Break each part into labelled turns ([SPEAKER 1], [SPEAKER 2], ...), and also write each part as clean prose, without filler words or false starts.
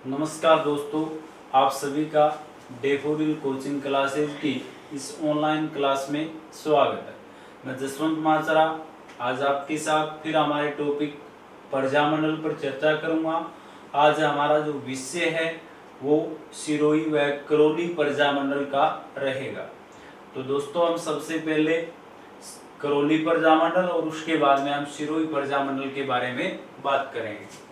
[SPEAKER 1] नमस्कार दोस्तों, आप सभी का डेफोडिल कोचिंग क्लासेज की इस ऑनलाइन क्लास में स्वागत है। मैं जसवंत माचरा आज आपके साथ फिर हमारे टॉपिक पर्यामंडल पर चर्चा करूंगा। आज हमारा जो विषय है वो सिरोही व करौली पर्यामंडल का रहेगा। तो दोस्तों, हम सबसे पहले करौली पर्यामंडल और उसके बाद में हम सिरोही पर्यामंडल के बारे में बात करेंगे।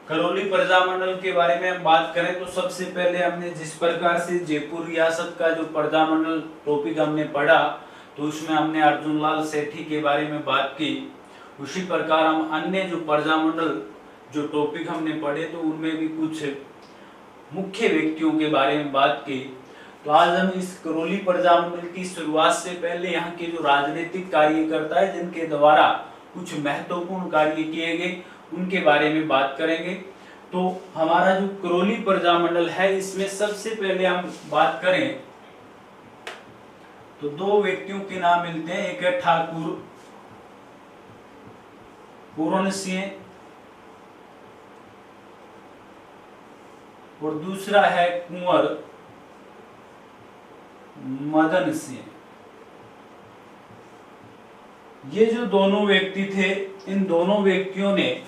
[SPEAKER 1] करौली पर्यामंडल के बारे में हम बात करें तो सबसे पहले हमने जिस प्रकार से जयपुर रियासत का जो पर्यामंडल टॉपिक हमने पढ़ा तो उसमें हमने अर्जुन लाल सेठी के बारे में बात की। उसी प्रकार हम अन्य जो पर्यामंडल जो टॉपिक हमने पढ़े तो उनमें भी कुछ मुख्य व्यक्तियों के बारे में बात की। तो आज हम इस करौली पर्यामंडल की शुरुआत से पहले यहाँ के जो राजनीतिक कार्यकर्ता है जिनके द्वारा कुछ महत्वपूर्ण कार्य किए गए उनके बारे में बात करेंगे। तो हमारा जो करौली पर्यामंडल है इसमें सबसे पहले हम बात करें तो दो व्यक्तियों के नाम मिलते हैं। एक है ठाकुर पूर्ण सिंह और दूसरा है कुंवर मदन सिंह। ये जो दोनों व्यक्ति थे, इन दोनों व्यक्तियों ने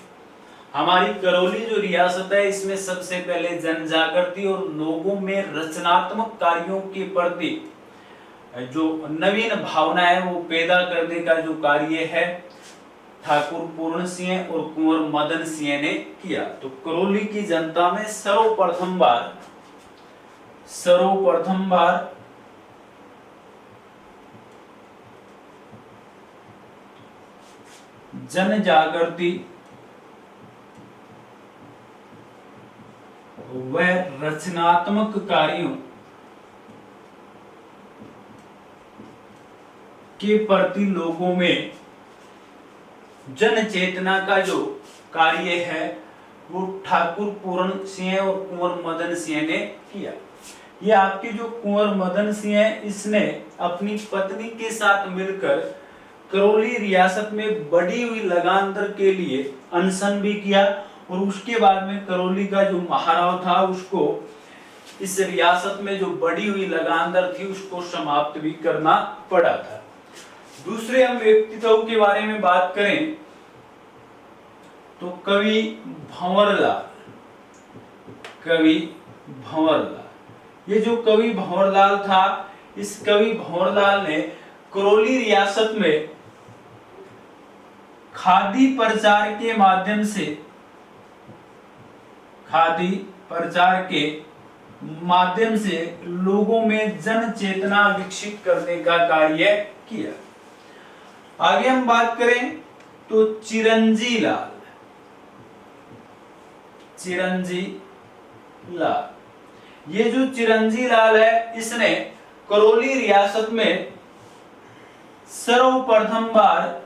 [SPEAKER 1] हमारी करौली जो रियासत है इसमें सबसे पहले जन जागृति और लोगों में रचनात्मक कार्यों के प्रति जो नवीन भावना है वो पैदा करने का जो कार्य है ठाकुर पूर्ण सिंह और कुंवर मदन सिंह ने किया। तो करौली की जनता में सर्वप्रथम बार जन जागृति व रचनात्मक कार्यों के प्रति लोगों में जन चेतना का जो कार्य है वो ठाकुर पूर्ण सिंह और कुंवर मदन सिंह ने किया। ये आपके जो कुंवर मदन सिंह है इसने अपनी पत्नी के साथ मिलकर करौली रियासत में बढ़ी हुई लगान दर के लिए अनशन भी किया और उसके बाद में करौली का जो महाराव था उसको इस रियासत में जो बढ़ी हुई लगान दर थी उसको समाप्त भी करना पड़ा था। दूसरे हम व्यक्तित्व के बारे में बात करें तो कवि भंवरलाल। ये जो कवि भंवरलाल था, इस कवि भंवरलाल ने करौली रियासत में खादी प्रचार के माध्यम से लोगों में जन चेतना विकसित करने का कार्य किया। आगे हम बात करें तो चिरंजी लाल। ये जो चिरंजी लाल है इसने करौली रियासत में सर्वप्रथम बार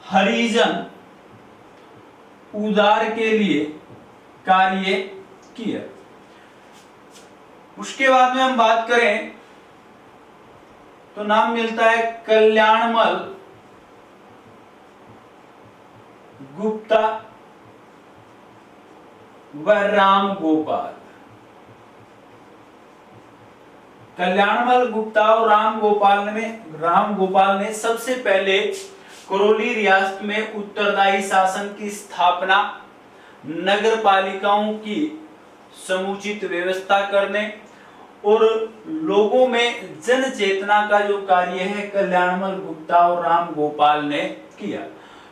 [SPEAKER 1] हरिजन उद्धार के लिए कार्य किया। उसके बाद में हम बात करें तो नाम मिलता है कल्याणमल गुप्ता व राम गोपाल। कल्याणमल गुप्ता और राम गोपाल ने सबसे पहले करौली रियासत में उत्तरदायी शासन की स्थापना, नगर पालिकाओं की समुचित व्यवस्था करने और लोगों में जन चेतना का जो कार्य है कल्याणमल गुप्ता और राम गोपाल ने किया।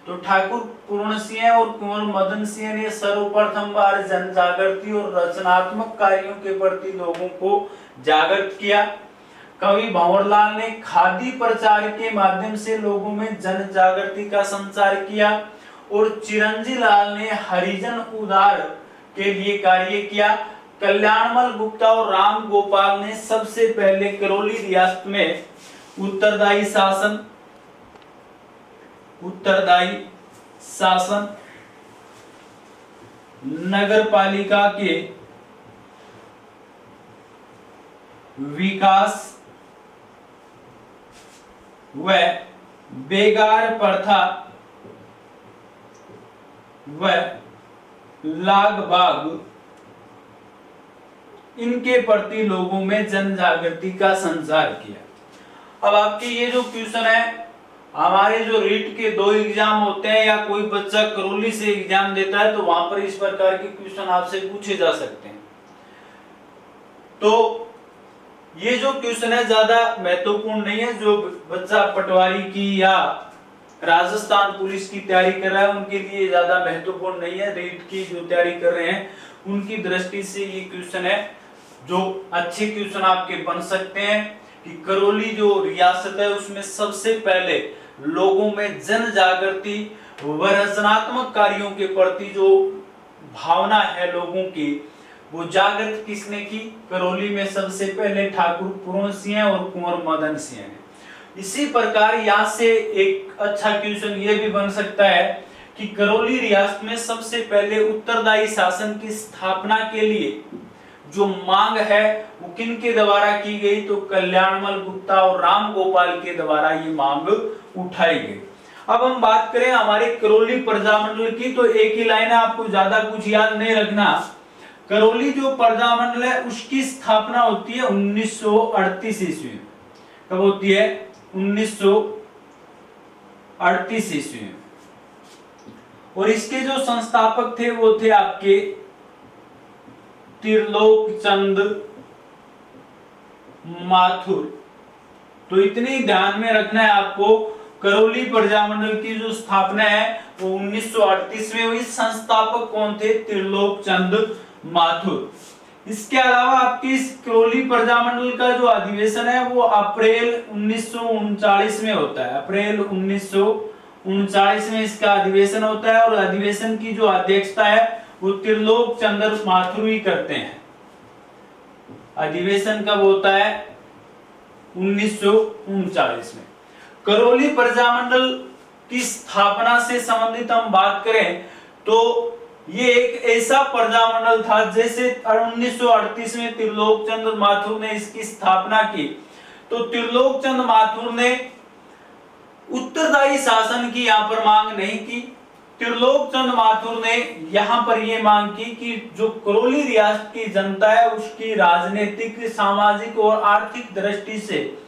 [SPEAKER 1] तो ठाकुर पूर्ण सिंह और कुंवर मदन सिंह ने सर्वप्रथम बार जन जागृति और रचनात्मक कार्यों के प्रति लोगों को जागृत किया। कवि भंवरलाल ने खादी प्रचार के माध्यम से लोगों में जन जागृति का संचार किया और चिरंजी लाल ने हरिजन उद्धार के लिए कार्य किया। कल्याणमल गुप्ता और राम गोपाल ने सबसे पहले करौली रियासत में उत्तरदायी शासन नगरपालिका के विकास व बेगार प्रथा व लाग बाग इनके प्रति लोगों में जन जागृति का संचार किया। अब आपके ये जो क्वेश्चन है, हमारे जो रीट के 2 एग्जाम होते हैं या कोई बच्चा करौली से एग्जाम देता है तो वहां पर इस प्रकार के क्वेश्चन आपसे पूछे जा सकते हैं। तो ये जो क्वेश्चन है ज्यादा महत्वपूर्ण नहीं है। जो बच्चा पटवारी की या राजस्थान पुलिस की तैयारी कर रहा है उनके लिए ज्यादा महत्वपूर्ण नहीं है। रीट की जो तैयारी कर रहे हैं उनकी दृष्टि से ये क्वेश्चन है जो अच्छे क्वेश्चन आपके बन सकते हैं कि करौली जो रियासत है उसमें सबसे पहले लोगों में जन जागृति व रचनात्मक कार्यों के प्रति जो भावना है लोगों की, वो जागृत किसने की? करौली में सबसे पहले ठाकुर पूर्ण सिंह और कुंवर मदन सिंह ने। इसी प्रकार यहाँ से एक अच्छा क्वेश्चन ये भी बन सकता है कि करौली रियासत में सबसे पहले उत्तरदायी शासन की स्थापना के लिए जो मांग है वो किन के द्वारा की गई? तो कल्याणमल गुप्ता और राम गोपाल के द्वारा ये मांग उठाई गई। अब हम बात करें हमारे करौली प्रजामंडल की, तो एक ही लाइन है, आपको ज्यादा कुछ याद नहीं रखना। करौली जो प्रजामंडल है उसकी स्थापना होती है 1938 ईस्वी में। कब होती है? 1938 ईस्वी में। और इसके जो संस्थापक थे वो थे आपके त्रिलोक चंद माथुर। तो इतनी ध्यान में रखना है आपको, करौली प्रजामंडल की जो स्थापना है वो 1938 में हुई। संस्थापक कौन थे? त्रिलोक चंद माथुर। इसके अलावा आपकी इस करौली प्रजामंडल का जो अधिवेशन है वो अप्रैल 1939 में होता है। अप्रैल 1939 में इसका अधिवेशन होता है और अधिवेशन की जो अध्यक्षता है वो त्रिलोक चंद्र माथुर ही करते हैं। अधिवेशन कब होता है? 1939 में। करौली प्रजामंडल की स्थापना से संबंधित हम बात करें तो ये एक ऐसा प्रजामंडल था जैसे 1938 में त्रिलोक चंद्र माथुर ने इसकी स्थापना की। तो त्रिलोक चंद्र माथुर ने उत्तरदायी शासन की यहाँ पर मांग नहीं की। त्रिलोक चंद्र माथुर ने यहाँ पर यह मांग की कि जो करौली रियासत की जनता है उसकी राजनीतिक, सामाजिक और आर्थिक दृष्टि से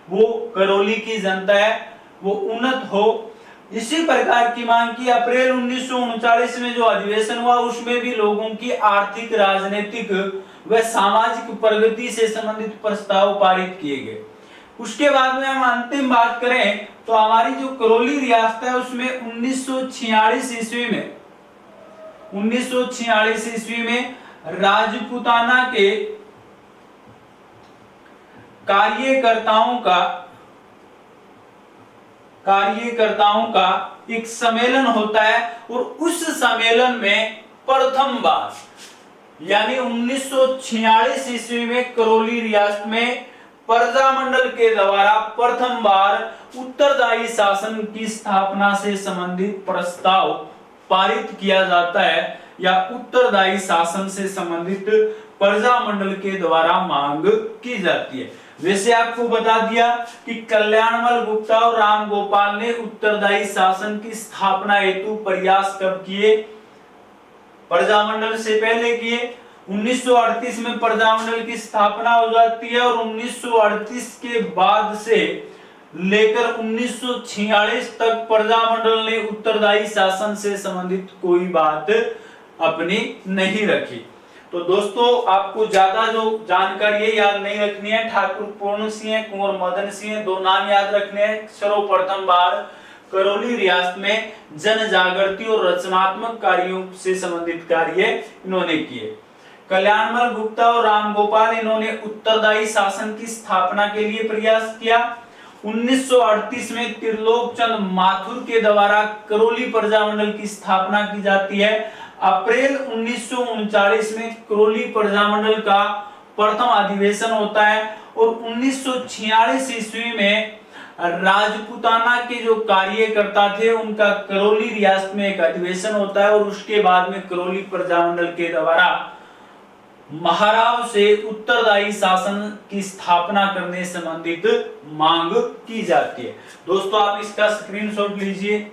[SPEAKER 1] वो करौली की जनता है वो उन्नत हो। इसी प्रकार की मांग की। अप्रैल 1939 में जो अधिवेशन हुआ उसमें भी लोगों की आर्थिक, राजनीतिक व सामाजिक प्रगति से संबंधित प्रस्ताव पारित किए गए। उसके बाद में हम अंतिम बात करें तो हमारी जो करौली रियासत है उसमें 1946 ईस्वी में राजपूताना के कार्यकर्ताओं का एक सम्मेलन होता है और उस सम्मेलन में प्रथम बार यानी 1946 ईस्वी में करौली रियासत में प्रजामंडल के द्वारा प्रथम बार उत्तरदायी शासन की स्थापना से संबंधित प्रस्ताव पारित किया जाता है या उत्तरदायी शासन से संबंधित प्रजामंडल के द्वारा मांग की जाती है। वैसे आपको बता दिया कि कल्याणमल गुप्ता और राम गोपाल ने उत्तरदायी शासन की स्थापना हेतु प्रयास कब किए? प्रजामंडल से पहले किए। 1938 में प्रजामंडल की स्थापना हो जाती है और 1938 के बाद से लेकर 1946 तक प्रजामंडल ने उत्तरदायी शासन से संबंधित कोई बात अपनी नहीं रखी। तो दोस्तों आपको ज्यादा जो जानकारी है याद नहीं रखनी है। ठाकुर पूर्ण सिंह, कुंवर मदन सिंह, 2 नाम याद रखने हैं। सर्वप्रथम बार करौली रियासत में जन जागृति और रचनात्मक कार्यों से संबंधित कार्य इन्होंने किए। कल्याणमल गुप्ता और राम गोपाल इन्होंने उत्तरदायी शासन की स्थापना के लिए प्रयास किया। 1938 में त्रिलोक चंद माथुर के द्वारा करौली प्रजामंडल की स्थापना की जाती है। अप्रैल 1939 में करौली प्रजामंडल का प्रथम अधिवेशन होता है और 1946 ईस्वी में राजपूताना के जो कार्यकर्ता थे उनका करौली रियासत में एक अधिवेशन होता है और उसके बाद में करौली प्रजामंडल के द्वारा महाराव से उत्तरदायी शासन की स्थापना करने संबंधित मांग की जाती है। दोस्तों आप इसका स्क्रीनशॉट लीजिए।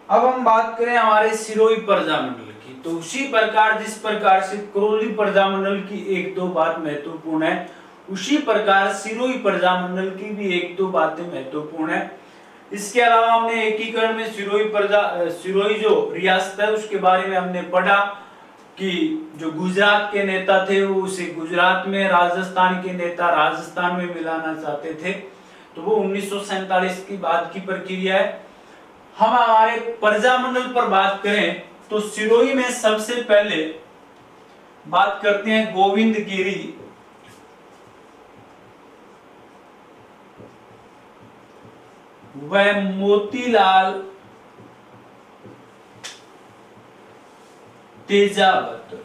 [SPEAKER 1] अब हम बात करें हमारे सिरोही प्रजामंडल की, तो उसी प्रकार जिस प्रकार से करौली प्रजामंडल की एक दो बात महत्वपूर्ण है, उसी प्रकार सिरोही प्रजामंडल की भी एक दो बातें महत्वपूर्ण है। इसके अलावा हमने एकीकरण में सिरोही जो रियासत है उसके बारे में हमने पढ़ा कि जो गुजरात के नेता थे वो उसे गुजरात में, राजस्थान के नेता राजस्थान में मिलाना चाहते थे, तो वो 1947 की बाद की प्रक्रिया है। हम हमारे प्रजामंडल पर बात करें तो सिरोही में सबसे पहले बात करते हैं गोविंदगिरी व मोतीलाल तेजावत।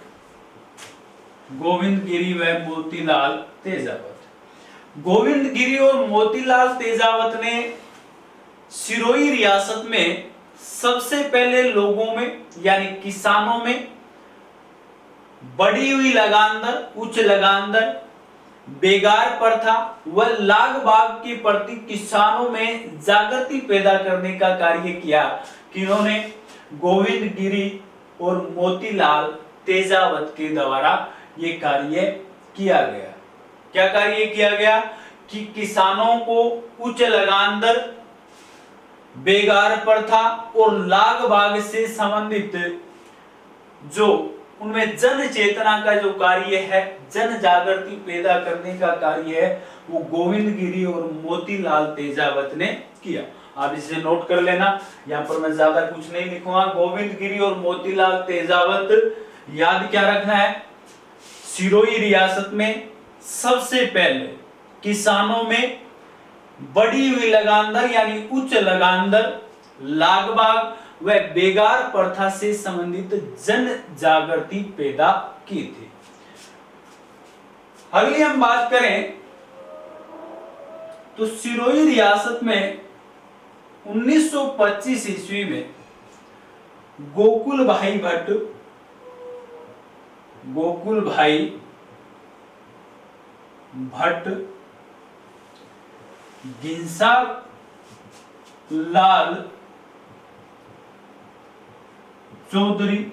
[SPEAKER 1] गोविंदगिरी व मोतीलाल तेजावत। गोविंदगिरी और मोतीलाल तेजावत ने सिरोही रियासत में सबसे पहले लोगों में यानी किसानों में बढ़ी हुई लगान दर, उच्च लगान दर, बेगार प्रथा व लाग बाग के प्रति किसानों में जागृति पैदा करने का कार्य किया। किन्होंने? गोविंदगिरी और मोतीलाल तेजावत के द्वारा ये कार्य किया गया। क्या कार्य किया गया? कि किसानों को उच्च लगान दर, बेगार प्रथा और लाग बाग से संबंधित जो उनमें जन चेतना का जो कार्य है, जन जागृति पैदा करने का कार्य है, वो गोविंदगिरी और मोतीलाल तेजावत ने किया। आप इसे नोट कर लेना, यहाँ पर मैं ज्यादा कुछ नहीं लिखूंगा। गोविंदगिरी और मोतीलाल तेजावत याद क्या रखना है? सिरोही रियासत में सबसे पहले किसानों में बढ़ी हुई लगान दर यानी उच्च लगान दर, लागबाग व बेगार प्रथा से संबंधित जन जागृति पैदा की थी। अगली हम बात करें तो सिरोही रियासत में 1925 ईस्वी में गोकुल भाई भट्ट घिंसा लाल चौधरी,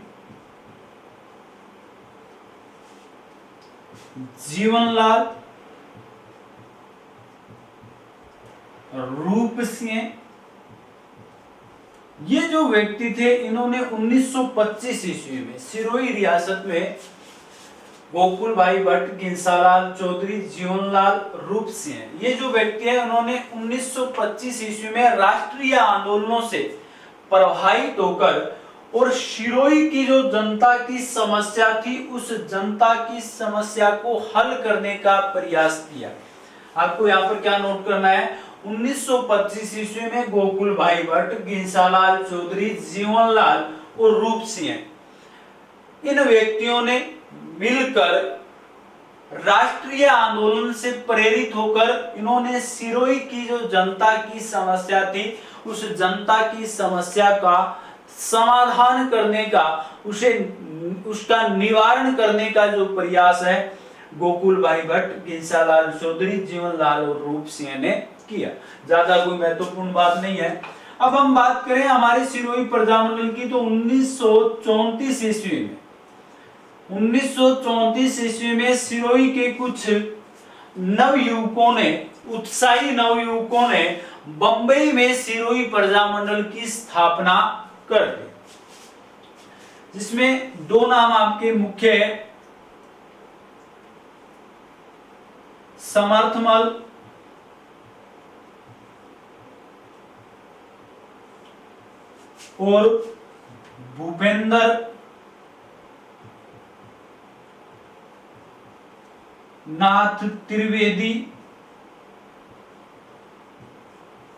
[SPEAKER 1] जीवनलाल, रूप सिंह, ये जो व्यक्ति थे इन्होंने 1925 ईस्वी में सिरोही रियासत में गोकुल भाई भट्ट, घिंसालाल चौधरी, जीवनलाल, रूप सिंह, ये जो व्यक्ति है उन्होंने 1925 ईस्वी में राष्ट्रीय आंदोलनों से प्रभावित होकर और सिरोही की जो जनता की समस्या थी उस जनता की समस्या को हल करने का प्रयास किया। आपको यहाँ पर क्या नोट करना है? 1925 ईस्वी में गोकुल भाई भट्ट, घिंसालाल चौधरी, जीवनलाल और रूप सिंह, इन व्यक्तियों ने मिलकर राष्ट्रीय आंदोलन से प्रेरित होकर इन्होंने सिरोही की जो जनता की समस्या थी उस जनता की समस्या का समाधान करने का, उसका निवारण करने का जो प्रयास है गोकुल भाई भट्ट, घिंसालाल चौधरी, जीवनलाल और रूप सिंह ने किया। ज्यादा कोई महत्वपूर्ण बात नहीं है। अब हम बात करें हमारे सिरोही प्रजामंडल की तो 1934 ईस्वी में 1934 ईस्वी में सिरोही के कुछ नवयुवकों ने, उत्साही नवयुवकों ने बंबई में सिरोही प्रजामंडल की स्थापना कर दी, जिसमें दो नाम आपके मुख्य है। समर्थमल और भूपेंद्र नाथ त्रिवेदी,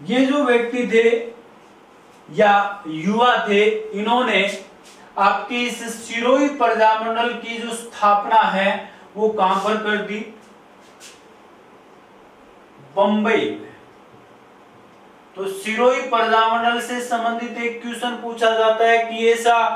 [SPEAKER 1] ये जो व्यक्ति थे या युवा थे, इन्होंने आपकी इस सिरोही प्रजामंडल की जो स्थापना है वो कहां पर कर दी? बंबई में। तो सिरोही प्रजामंडल से संबंधित एक क्वेश्चन पूछा जाता है कि ऐसा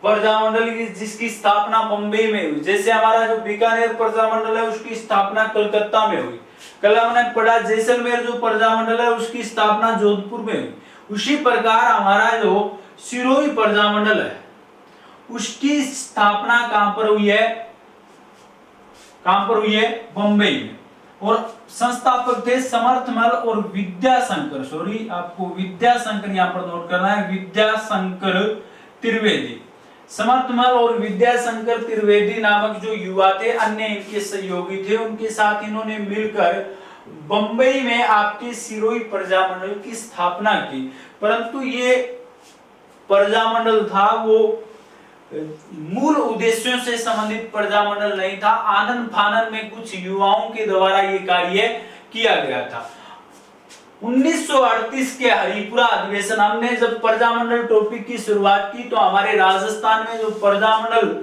[SPEAKER 1] प्रजामंडल जिसकी स्थापना बंबई में हुई, जैसे हमारा जो बीकानेर प्रजामंडल है उसकी स्थापना कलकत्ता में हुई। कल हमने पढ़ा जैसलमेर जो प्रजामंडल है उसकी स्थापना जोधपुर में हुई। उसी प्रकार हमारा जो सिरोही प्रजामंडल है उसकी स्थापना कहां पर हुई है? कहां पर हुई है? बंबई में। और संस्थापक थे समर्थमल और विद्याशंकर, सॉरी आपको विद्याशंकर यहां पर नोट करना है, विद्याशंकर त्रिवेदी। समर्थमल और विद्याशंकर त्रिवेदी नामक जो युवा थे, अन्य इनके सहयोगी थे, उनके साथ इन्होंने मिलकर बंबई में आपके सिरोही प्रजामंडल की स्थापना की। परंतु ये प्रजामंडल था वो मूल उद्देश्यों से संबंधित प्रजामंडल नहीं था। आनंद फानन में कुछ युवाओं के द्वारा ये कार्य किया गया था। 1938 के हरिपुरा अधिवेशन, हमने जब प्रजामंडल टॉपिक की शुरुआत की तो हमारे राजस्थान में जो प्रजामंडल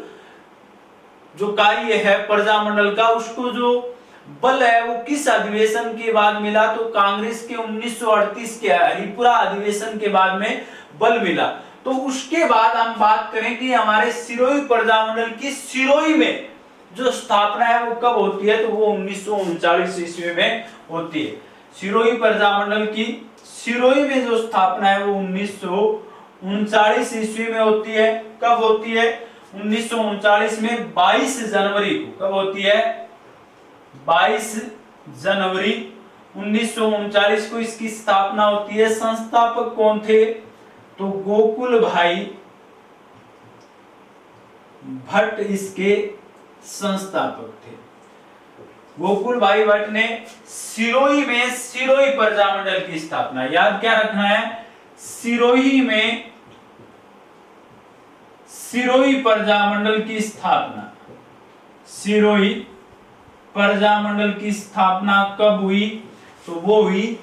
[SPEAKER 1] जो कार्य है प्रजामंडल का, उसको जो बल है वो किस अधिवेशन के बाद मिला? तो कांग्रेस के 1938 के हरिपुरा अधिवेशन के बाद में बल मिला। तो उसके बाद हम बात करें कि हमारे सिरोही प्रजामंडल की सिरोही में जो स्थापना है वो कब होती है? तो वो 1939 ईस्वी में होती है। सिरोही प्रजामंडल की सिरोही में जो स्थापना है वो 1939 ईस्वी में होती है। कब होती है? 1939 में 22 जनवरी को। कब होती है? 22 जनवरी 1939 को इसकी स्थापना होती है। संस्थापक कौन थे? तो गोकुल भाई भट्ट इसके संस्थापक थे। गोकुल भाई भट्ट ने सिरोही में सिरोही प्रजामंडल की स्थापना, याद क्या रखना है? सिरोही में सिरोही प्रजामंडल की स्थापना। सिरोही प्रजामंडल की स्थापना कब हुई? तो वो हुई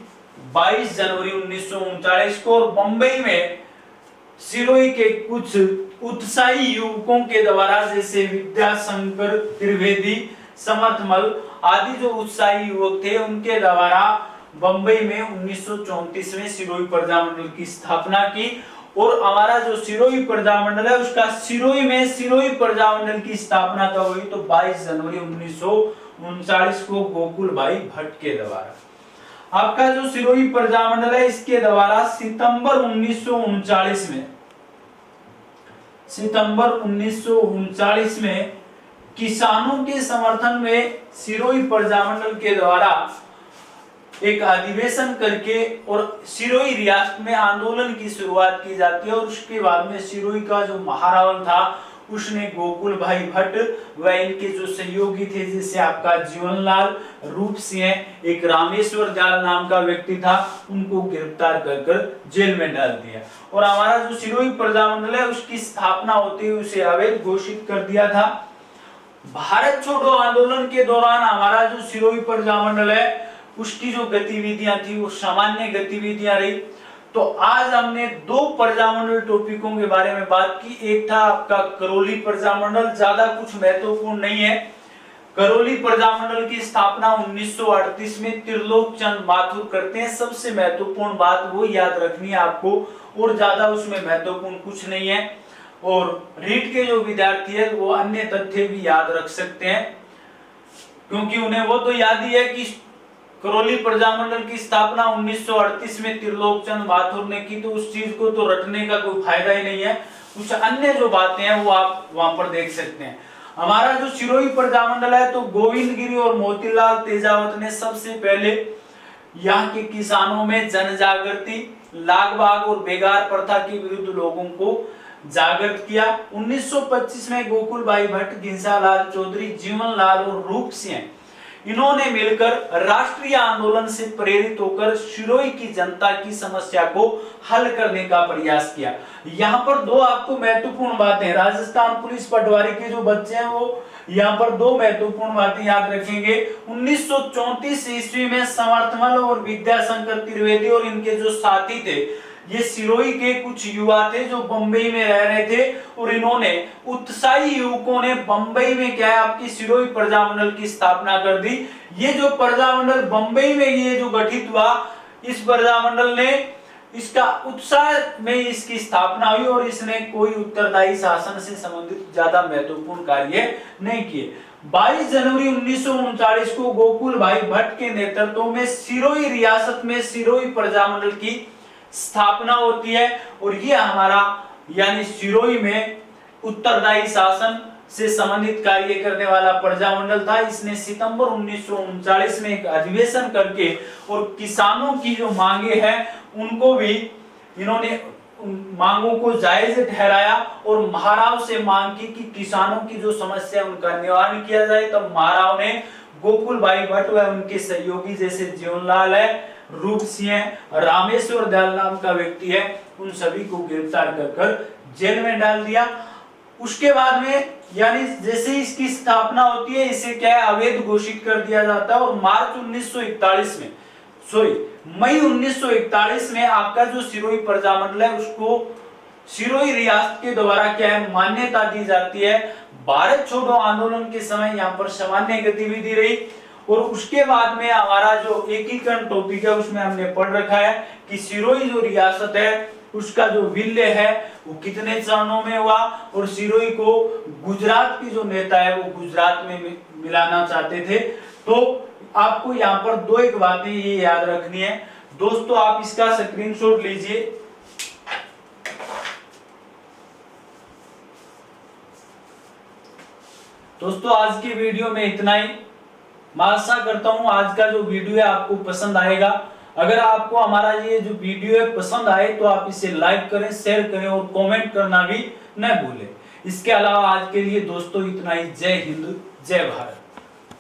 [SPEAKER 1] 22 जनवरी 1939 को। और बंबई में सिरोही के कुछ उत्साही युवकों के द्वारा, जैसे विद्याशंकर त्रिवेदी, समर्थमल आदि जो उत्साही युवक थे, उनके द्वारा बंबई में 1934 में सिरोही प्रजामंडल की स्थापना की। और हमारा जो सिरोही प्रजामंडल है उसका सिरोही में सिरोही प्रजामंडल की स्थापना कब हुई? तो 22 जनवरी 1939 को गोकुल भाई भट्ट के द्वारा। आपका जो सिरोही प्रजामंडल है इसके द्वारा सितंबर 1939 में किसानों के समर्थन में सिरोही प्रजामंडल के द्वारा एक अधिवेशन करके और सिरोही रियासत में आंदोलन की शुरुआत की जाती है। और उसके बाद में सिरोही का जो महारावल था उसने गोकुल भाई भट्ट व इनके जो सहयोगी थे, जैसे आपका जीवनलाल, रूप सिंह, एक रामेश्वर दयाल नाम का व्यक्ति था, उनको गिरफ्तार कर जेल में डाल दिया। और हमारा जो सिरोही प्रजामंडल है उसकी स्थापना होते हुए उसे अवैध घोषित कर दिया था। भारत छोड़ो आंदोलन के दौरान हमारा जो सिरोही प्रजामंडल है उसकी जो गतिविधियां थी वो सामान्य गतिविधियां रही। तो आज हमने दो प्रजामंडल टॉपिकों के बारे में बात की। एक था आपका करौली प्रजामंडल, ज्यादा कुछ महत्वपूर्ण नहीं है। करौली प्रजामंडल की स्थापना 1938 में त्रिलोक चंद माथुर करते हैं। सबसे महत्वपूर्ण बात वो याद रखनी है आपको, और ज्यादा उसमें महत्वपूर्ण कुछ नहीं है। और रीट के जो विद्यार्थी है वो अन्य तथ्य भी याद रख सकते हैं, क्योंकि उन्हें वो तो याद ही है कि करौली प्रजामंडल की स्थापना 1938 में त्रिलोक चंद माथुर ने की, तो उस चीज को तो रटने का कोई फायदा ही नहीं है। कुछ अन्य जो बातें हैं वो आप वहां पर देख सकते हैं। हमारा जो सिरोही प्रजामंडल है तो गोविंदगिरी और मोतीलाल तेजावत ने सबसे पहले यहाँ के किसानों में जन जागृति, लाग बाग और बेगार प्रथा के विरुद्ध लोगों को जागृत किया। 1925 में गोकुल भाई भट्ट, घिंसालाल चौधरी, जीवनलाल और रूप सिंह इन्होंने मिलकर राष्ट्रीय आंदोलन से प्रेरित होकर सिरोही की जनता की समस्या को हल करने का प्रयास किया। यहाँ पर दो आपको महत्वपूर्ण बातें, राजस्थान पुलिस पटवारी के जो बच्चे हैं वो यहाँ पर दो महत्वपूर्ण बातें याद रखेंगे। 1934 ईस्वी में समर्थमल और विद्याशंकर त्रिवेदी और इनके जो साथी थे, ये सिरोही के कुछ युवा थे जो बंबई में रह रहे थे, और इन्होंने उत्साही युवकों ने बंबई में क्या है आपकी सिरोही प्रजामंडल की स्थापना कर दी। ये जो प्रजामंडल बंबई में ये जो गठित हुआ, इस प्रजामंडल ने इसका उत्साह में इसकी स्थापना हुई और इसने कोई उत्तरदायी शासन से संबंधित ज्यादा महत्वपूर्ण कार्य नहीं किए। 22 जनवरी 1939 को गोकुल भाई भट्ट के नेतृत्व में सिरोही रियासत में सिरोही प्रजामंडल की स्थापना होती है, और ये हमारा यानी सिरोही में उत्तरदायी शासन से संबंधित कार्य करने वाला प्रजामंडल था। इसने सितंबर 1939 में एक अधिवेशन करके और किसानों की जो मांगे हैं उनको भी इन्होंने मांगों को जायज ठहराया और महाराव से मांग की कि किसानों की जो समस्या उनका निवारण किया जाए। तब महाराव ने गोकुल भाई भट्ट व उनके सहयोगी जैसे जीवनलाल है, रूप सिंह, रामेश्वर दयाल नाम का व्यक्ति है, उन सभी को गिरफ्तार कर जेल में डाल दिया। उसके बाद में यानी जैसे इसकी स्थापना होती है, इसे क्या है अवैध घोषित कर दिया जाता है, और मार्च 1941 में मई 1941 में आपका जो सिरोही प्रजामंडल है उसको सिरोही रियासत के द्वारा क्या है मान्यता दी जाती है। भारत छोड़ो आंदोलन के समय यहाँ पर सामान्य गतिविधि रही, और उसके बाद में हमारा जो एकीकरण टॉपिक है उसमें हमने पढ़ रखा है कि सिरोही जो रियासत है उसका जो विलय है वो कितने चरणों में हुआ, और सिरोही को गुजरात की जो नेता है वो गुजरात में मिलाना चाहते थे। तो आपको यहाँ पर दो एक बातें ये याद रखनी है दोस्तों, आप इसका स्क्रीनशॉट लीजिए। दोस्तों आज के वीडियो में इतना ही। मैं आशा करता हूं आज का जो वीडियो है आपको पसंद आएगा। अगर आपको हमारा ये जो वीडियो है पसंद आए तो आप इसे लाइक करें, शेयर करें और कमेंट करना भी न भूलें। इसके अलावा आज के लिए दोस्तों इतना ही। जय हिंद, जय भारत।